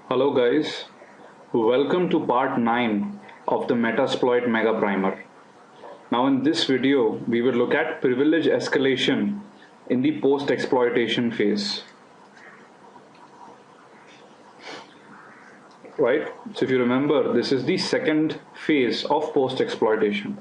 Hello guys, welcome to part 9 of the Metasploit Mega Primer. Now in this video, we will look at privilege escalation in the post-exploitation phase. Right, so if you remember, this is the second phase of post-exploitation.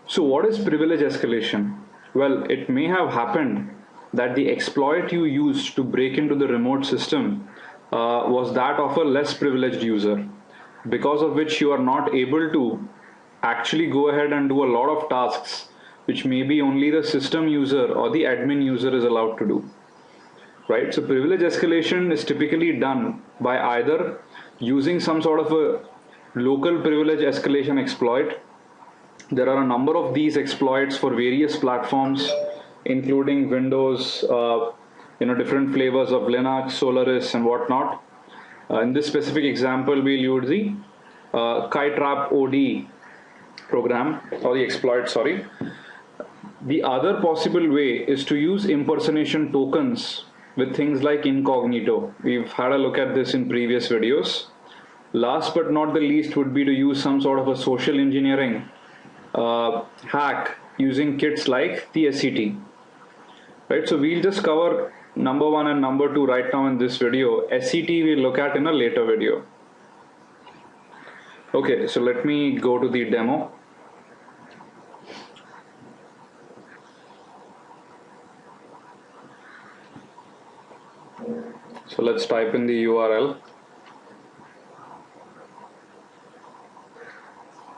So what is privilege escalation? Well, it may have happened that the exploit you used to break into the remote system was that of a less privileged user, because of which you are not able to actually go ahead and do a lot of tasks which maybe only the system user or the admin user is allowed to do. Right? So privilege escalation is typically done by either using some sort of a local privilege escalation exploit. There are a number of these exploits for various platforms, including Windows, different flavors of Linux, Solaris, and whatnot. In this specific example, we'll use the Kitetrap OD program, or the exploit, sorry. The other possible way is to use impersonation tokens with things like incognito. We've had a look at this in previous videos. Last but not the least would be to use some sort of a social engineering hack using kits like the SCT. Right, so we'll just cover number 1 and number 2 right now in this video. SCT we'll look at in a later video. Okay, so let me go to the demo. So let's type in the URL.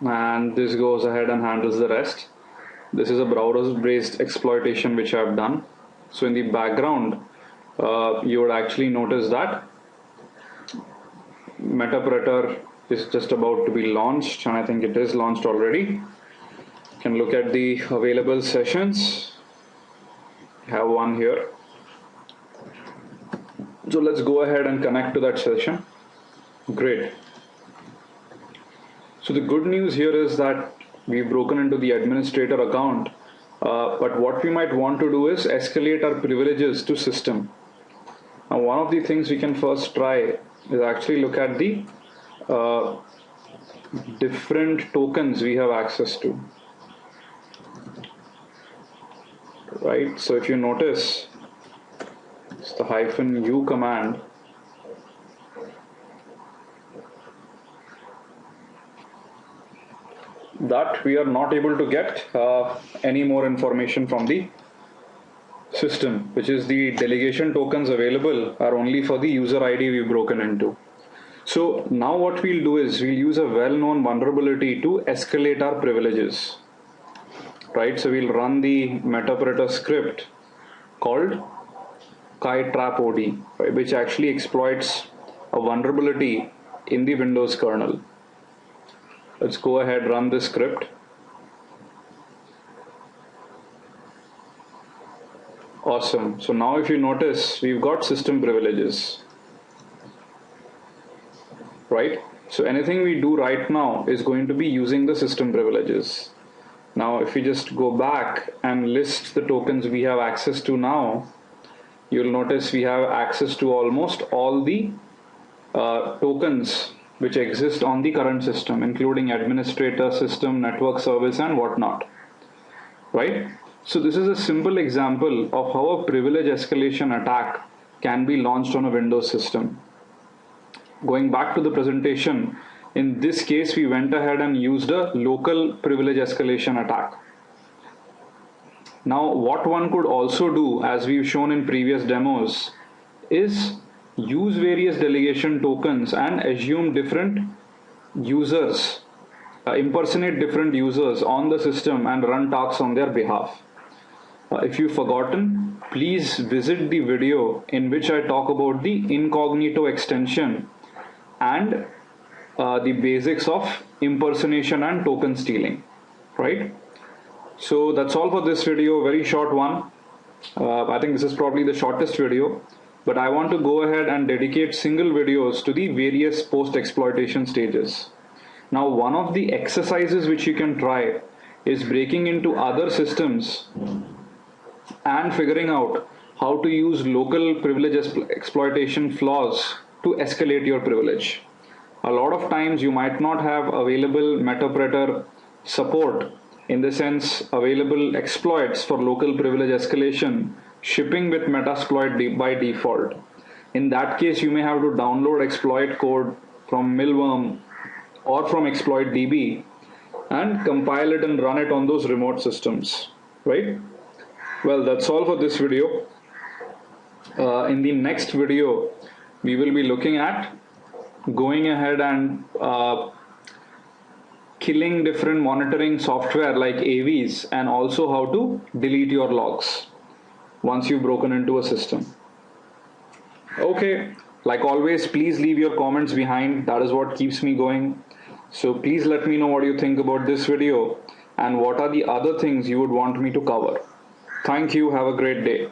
And this goes ahead and handles the rest. This is a browser-based exploitation which I've done. So in the background, you would actually notice that Metasploit is just about to be launched, and I think it is launched already. You can look at the available sessions. I have one here. So let's go ahead and connect to that session. Great. So the good news here is that we've broken into the administrator account, but what we might want to do is escalate our privileges to system. Now, one of the things we can first try is actually look at the different tokens we have access to. Right, so if you notice, it's the -u command. That we are not able to get any more information from the system, which is the delegation tokens available are only for the user ID we've broken into. So now what we'll do is we'll use a well-known vulnerability to escalate our privileges. Right, so we'll run the Metasploit script called Kitetrap OD, right, which actually exploits a vulnerability in the Windows kernel. Let's go ahead, run this script. Awesome. So now if you notice, we've got system privileges. Right? So anything we do right now is going to be using the system privileges. Now if we just go back and list the tokens we have access to now, you'll notice we have access to almost all the tokens which exist on the current system, including administrator, system, network service, and whatnot. Right? So this is a simple example of how a privilege escalation attack can be launched on a Windows system. Going back to the presentation, in this case we went ahead and used a local privilege escalation attack. Now what one could also do, as we've shown in previous demos, is use various delegation tokens and assume different users, impersonate different users on the system and run tasks on their behalf. If you've forgotten, please visit the video in which I talk about the incognito extension and the basics of impersonation and token stealing. Right? So that's all for this video, very short one. I think this is probably the shortest video. But I want to go ahead and dedicate single videos to the various post-exploitation stages. Now, one of the exercises which you can try is breaking into other systems and figuring out how to use local privilege exploitation flaws to escalate your privilege. A lot of times you might not have available Metasploit support, in the sense available exploits for local privilege escalation shipping with Metasploit by default. In that case, you may have to download exploit code from Milworm or from exploit DB and compile it and run it on those remote systems, right? Well, that's all for this video. In the next video, we will be looking at going ahead and killing different monitoring software like AVs, and also how to delete your logs once you've broken into a system. Okay, like always, please leave your comments behind. That is what keeps me going. So please let me know what you think about this video and what are the other things you would want me to cover. Thank you. Have a great day.